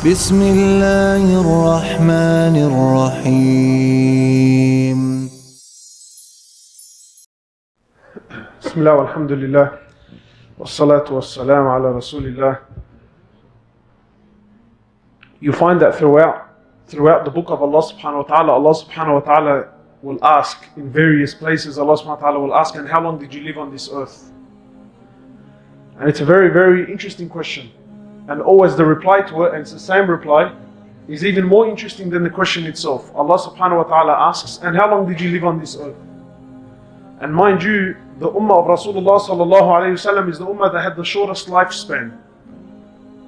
بسم الله الرحمن الرحيم. بسم الله والحمد لله والصلاة والسلام على رسول الله. You find that throughout the book of Allah subhanahu wa ta'ala will ask in various places, Allah subhanahu wa ta'ala will ask, and how long did you live on this earth? And it's a very, very interesting question. And always the reply to it, and it's the same reply, is even more interesting than the question itself. Allah subhanahu wa ta'ala asks, and how long did you live on this earth? And mind you, the ummah of Rasulullah sallallahu alayhi wasallam is the ummah that had the shortest lifespan.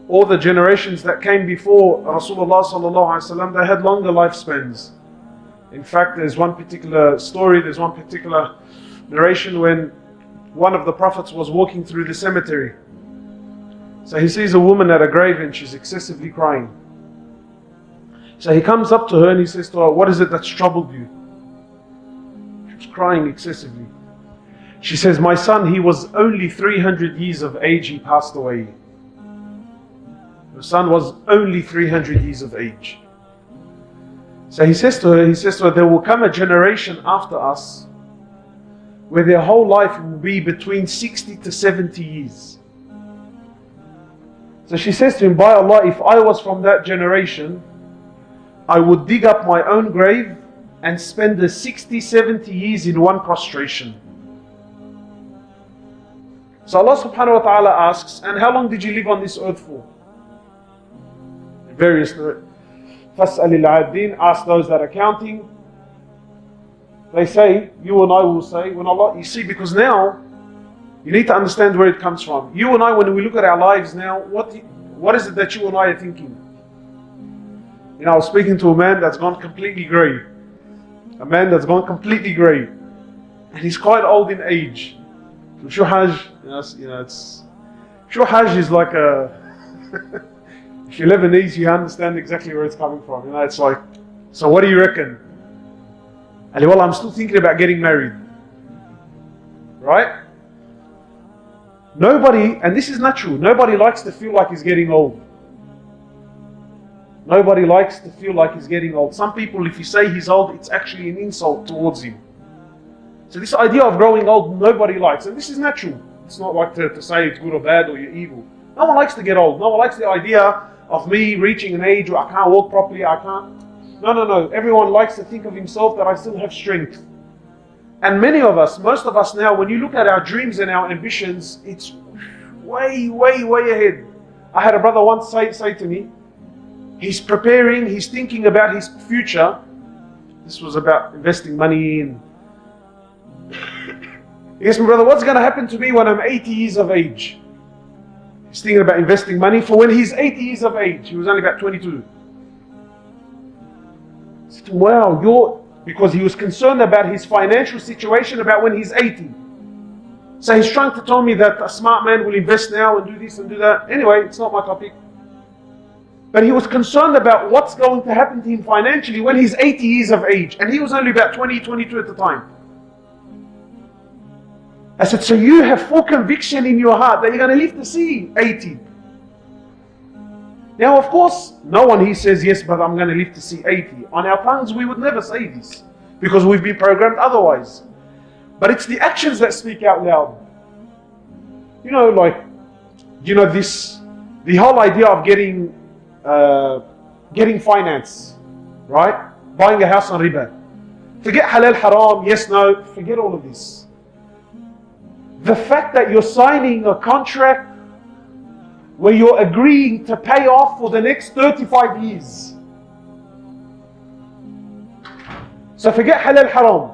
All the generations that came before Rasulullah sallallahu alayhi wasallam, they had longer lifespans. In fact, there's one particular story, there's one particular narration when one of the prophets was walking through the cemetery. So he sees a woman at a grave and she's excessively crying. So he comes up to her and he says to her, "What is it that's troubled you?" She was crying excessively. She says, "My son, he was only 300 years of age, he passed away." Her son was only 300 years of age. So he says to her, there will come a generation after us where their whole life will be between 60 to 70 years. So she says to him, "By Allah, if I was from that generation, I would dig up my own grave and spend the 60, 70 years in one prostration." So Allah subhanahu wa ta'ala asks, and how long did you live on this earth for? Various فَاسْأَلِ الْعَادِينَ, ask those that are counting. They say, you and I will say, when Allah, you see, because now, you need to understand where it comes from. You and I, when we look at our lives now, what is it that you and I are thinking? You know, I was speaking to a man that's gone completely grey. A man that's gone completely grey. And he's quite old in age. Shuhaj, Shuhaj is like a... If you're Lebanese, you understand exactly where it's coming from. You know, it's like, so what do you reckon? And well, I'm still thinking about getting married. Right? Nobody, and this is natural, nobody likes to feel like he's getting old. Nobody likes to feel like he's getting old. Some people, if you say he's old, it's actually an insult towards him. So this idea of growing old, nobody likes. And this is natural. It's not like to say it's good or bad or you're evil. No one likes to get old. No one likes the idea of me reaching an age where I can't walk properly, I can't. No. Everyone likes to think of himself that I still have strength. And many of us, most of us now, when you look at our dreams and our ambitions, it's way, way, way ahead. I had a brother once say to me, he's preparing, he's thinking about his future. This was about investing money in. He asked me, "Brother, what's going to happen to me when I'm 80 years of age?" He's thinking about investing money for when he's 80 years of age. He was only about 22. I said, "Wow, because he was concerned about his financial situation about when he's 80. So he's trying to tell me that a smart man will invest now and do this and do that. Anyway, it's not my topic. But he was concerned about what's going to happen to him financially when he's 80 years of age. And he was only about 20, 22 at the time. I said, so you have full conviction in your heart that you're going to live to see 80. Now, of course, no one here says, yes, but I'm going to live to see 80. On our tongues, we would never say this because we've been programmed otherwise. But it's the actions that speak out loud. You know, like, the whole idea of getting finance, right? Buying a house on riba. Forget halal, haram, yes, no, forget all of this. The fact that you're signing a contract where you're agreeing to pay off for the next 35 years. So forget halal, haram.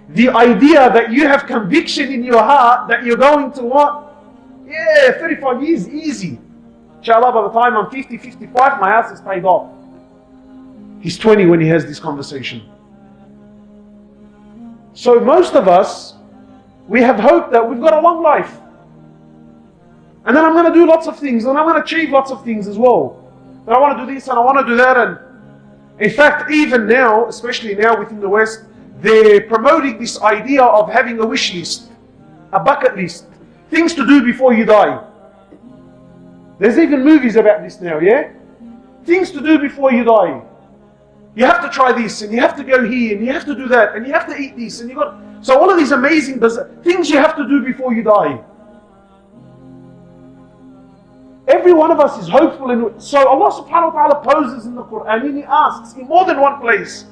The idea that you have conviction in your heart that you're going to what? Yeah, 35 years, easy. Inshallah, by the time I'm 50, 55, my house is paid off. He's 20 when he has this conversation. So most of us, we have hope that we've got a long life. And then I'm going to do lots of things, and I'm going to achieve lots of things as well. And I want to do this, and I want to do that. And in fact, even now, especially now within the West, they're promoting this idea of having a wish list, a bucket list, things to do before you die. There's even movies about this now, yeah? things to do before you die. You have to try this, and you have to go here, and you have to do that, and you have to eat this, and you got... So all of these amazing things you have to do before you die. Every one of us is hopeful. So Allah subhanahu wa ta'ala poses in the Quran, and He asks in more than one place,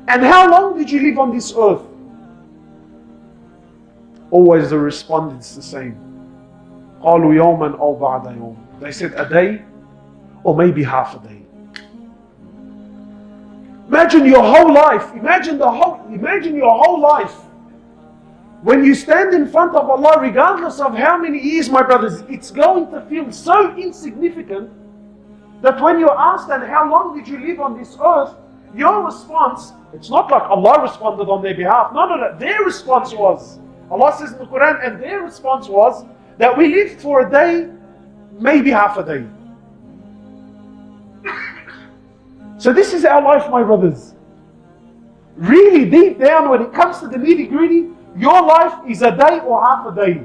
and how long did you live on this earth? Always the respondent's the same. قالوا يوما أو بعد يوم. They said a day, or maybe half a day. Imagine your whole life. Imagine your whole life. When you stand in front of Allah, regardless of how many years, my brothers, it's going to feel so insignificant that when you're asked, and how long did you live on this earth, your response, it's not like Allah responded on their behalf. No. Their response was, Allah says in the Quran, and their response was that we lived for a day, maybe half a day. So this is our life, my brothers. Really deep down, when it comes to the nitty-gritty, your life is a day or half a day.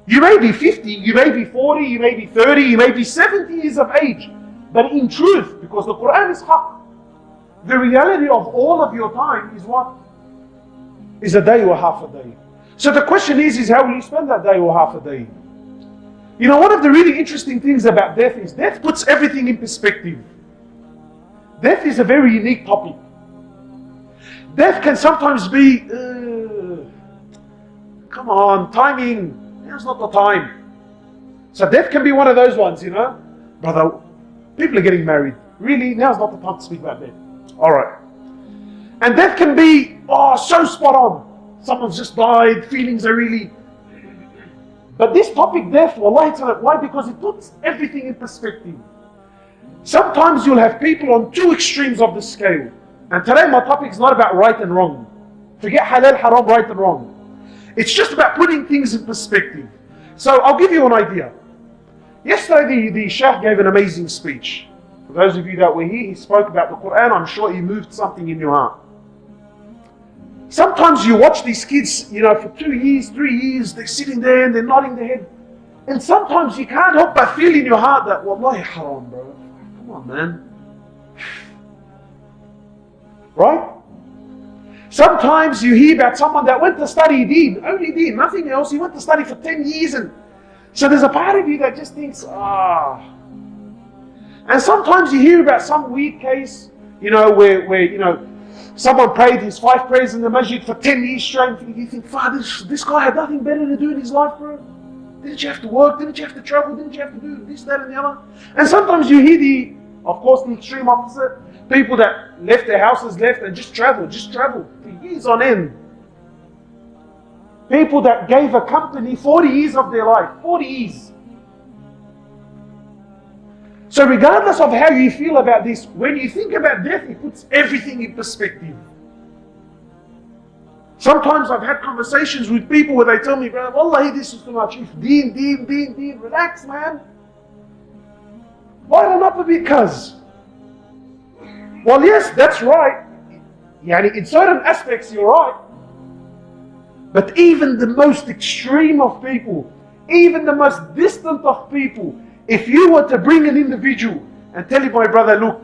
You may be 50, you may be 40, you may be 30, you may be 70 years of age. But in truth, because the Quran is haqq, the reality of all of your time is what? Is a day or half a day. So the question is how will you spend that day or half a day? You know, one of the really interesting things about death is death puts everything in perspective. Death is a very unique topic. Death can sometimes be, come on, timing, now's not the time. So death can be one of those ones, you know. Brother, people are getting married. Really, now's not the time to speak about death. Alright. And death can be, so spot on. Someone's just died, feelings are really... But this topic, death, wallahi, why? Because it puts everything in perspective. Sometimes you'll have people on two extremes of the scale. And today my topic is not about right and wrong. Forget halal, haram, right and wrong. It's just about putting things in perspective. So I'll give you an idea. Yesterday the Shaykh gave an amazing speech. For those of you that were here, he spoke about the Quran. I'm sure he moved something in your heart. Sometimes you watch these kids, you know, for 2 years, 3 years, they're sitting there and they're nodding their head. And sometimes you can't help but feel in your heart that, wallahi haram, bro. Come on, man. Right? Sometimes you hear about someone that went to study Deen, only Deen, nothing else. He went to study for 10 years, and so there's a part of you that just thinks, And sometimes you hear about some weird case, you know, where you know, someone prayed his 5 prayers in the masjid for 10 years straight, and you think, this guy had nothing better to do in his life, bro. Didn't you have to work? Didn't you have to travel? Didn't you have to do this, that, and the other? And sometimes you hear of course, the extreme opposite. People that left their houses, and just traveled for years on end. People that gave a company 40 years of their life, 40 years. So regardless of how you feel about this, when you think about death, it puts everything in perspective. Sometimes I've had conversations with people where they tell me, bro, wallahi, this is too much. If Deen, relax, man. Lighten up a bit, cuz. Well, yes, that's right. In certain aspects, you're right. But even the most extreme of people, even the most distant of people, if you were to bring an individual and tell him, my brother, look,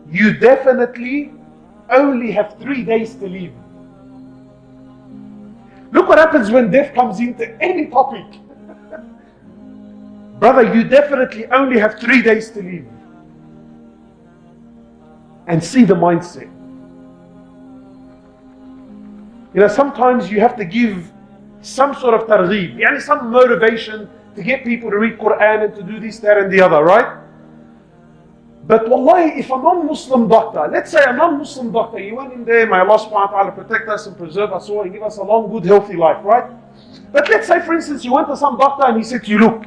you definitely only have 3 days to live. Look what happens when death comes into any topic. Brother, you definitely only have 3 days to live. And see the mindset. You know, sometimes you have to give some sort of targheeb, some motivation to get people to read Quran and to do this, that and the other, right? But wallahi, if a non-Muslim doctor, let's say a non-Muslim doctor, you went in there, may Allah subhanahu wa ta'ala protect us and preserve us all and give us a long, good, healthy life, right? But let's say, for instance, you went to some doctor and he said to you, look,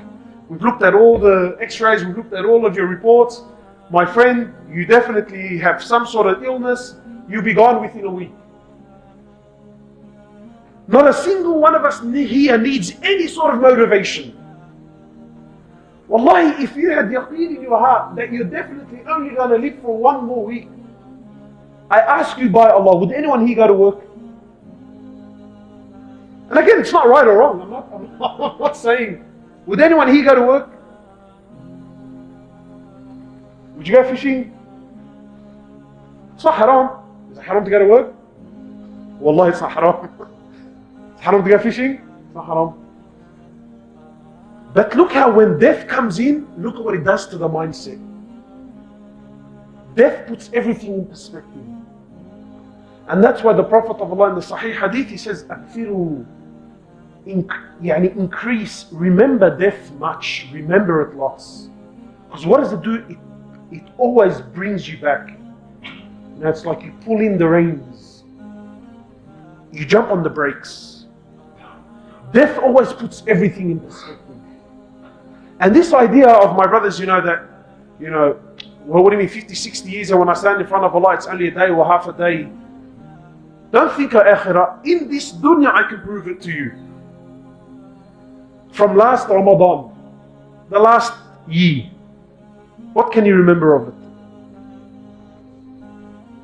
we've looked at all the x-rays, we've looked at all of your reports. My friend, you definitely have some sort of illness. You'll be gone within a week. Not a single one of us here needs any sort of motivation. Wallahi, if you had yaqeen in your heart that you're definitely only going to live for 1 more week, I ask you by Allah, would anyone here go to work? And again, it's not right or wrong. I'm not saying, would anyone here go to work? Would you go fishing? It's not haram. Is it haram to go to work? Wallahi, it's not haram. It's haram to go fishing? It's not haram. But look how when death comes in, look at what it does to the mindset. Death puts everything in perspective. And that's why the Prophet of Allah in the Sahih Hadith, he says, "Akfiru, increase, remember death much, remember it lots." Because what does it do? It always brings you back. Now it's like you pull in the reins, you jump on the brakes. Death always puts everything in perspective. And this idea of, my brothers, well, what do you mean, 50, 60 years, and when I stand in front of Allah, it's only a day or half a day. Don't think of akhirah. In this dunya, I can prove it to you. From last Ramadan, the last year, what can you remember of it?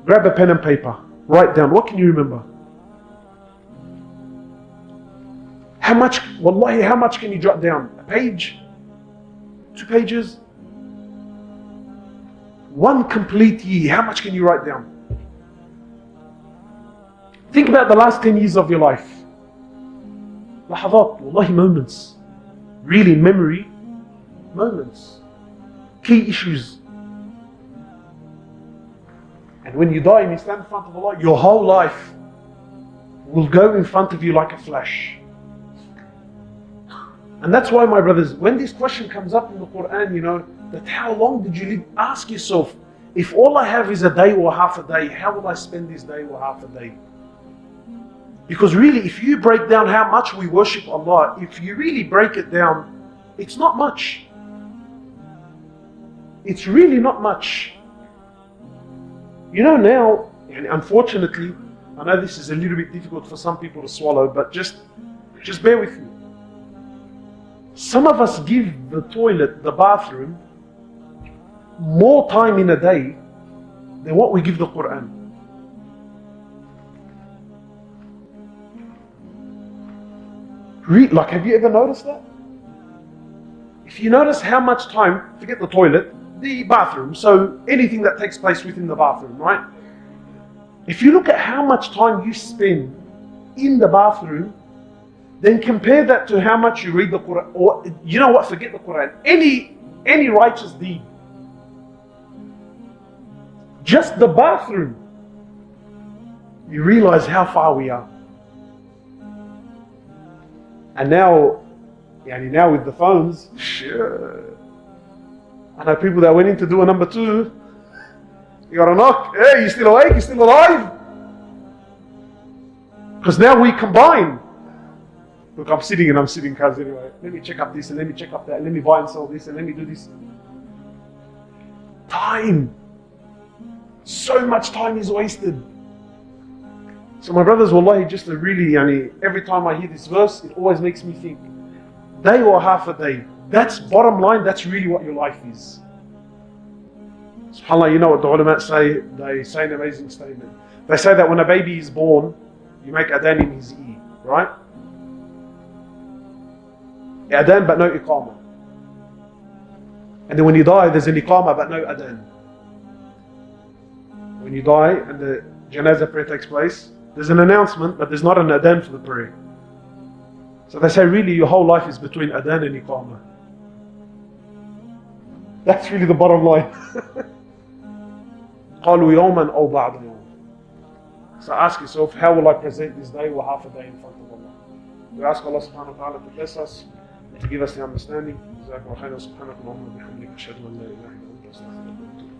Grab a pen and paper, write down, what can you remember? How much, wallahi, how much can you jot down? A page? 2 pages? One complete year, how much can you write down? Think about the last 10 years of your life. Lahadat, wallahi, moments. Really, memory, moments. Key issues. And when you die and you stand in front of Allah, your whole life will go in front of you like a flash. And that's why, my brothers, when this question comes up in the Quran, that how long did you live? Ask yourself, if all I have is a day or half a day, how will I spend this day or half a day? Because really, if you break down how much we worship Allah, if you really break it down, it's not much. It's really not much. Now, and unfortunately, I know this is a little bit difficult for some people to swallow, but just bear with me. Some of us give the toilet, the bathroom, more time in a day than what we give the Quran. Like, have you ever noticed that? If you notice how much time, forget the toilet, the bathroom, so anything that takes place within the bathroom, right? If you look at how much time you spend in the bathroom, then compare that to how much you read the Quran, or you know what, forget the Quran, any righteous deed. Just the bathroom, you realize how far we are. And now with the phones, sure. I know people that went in to do a number 2. You got a knock. Hey, you still awake? You still alive? Because now we combine. Look, I'm sitting cuz anyway. Let me check up this and let me check up that. And let me buy and sell this and let me do this. Time. So much time is wasted. So my brothers, wallahi, just a really, every time I hear this verse, it always makes me think, day or half a day, that's bottom line, that's really what your life is. SubhanAllah, you know what the ulama say? They say an amazing statement. They say that when a baby is born, you make adhan in his ear, right? Adhan but no iqamah. And then when you die, there's an iqamah but no adhan. When you die and the janazah prayer takes place, there's an announcement, but there's not an adhan for the prayer. So they say really your whole life is between adhan and iqamah. That's really the bottom line. قالوا يوما أو بعض يوم. So ask yourself, how will I present this day or half a day in front of Allah? We ask Allah subhanahu wa ta'ala to bless us, to give us the understanding. جزاكم الله خيرا. سبحانك اللهم وبحمدك أشهد أن لا إله إلا أنت أستغفرك وأتوب إليك.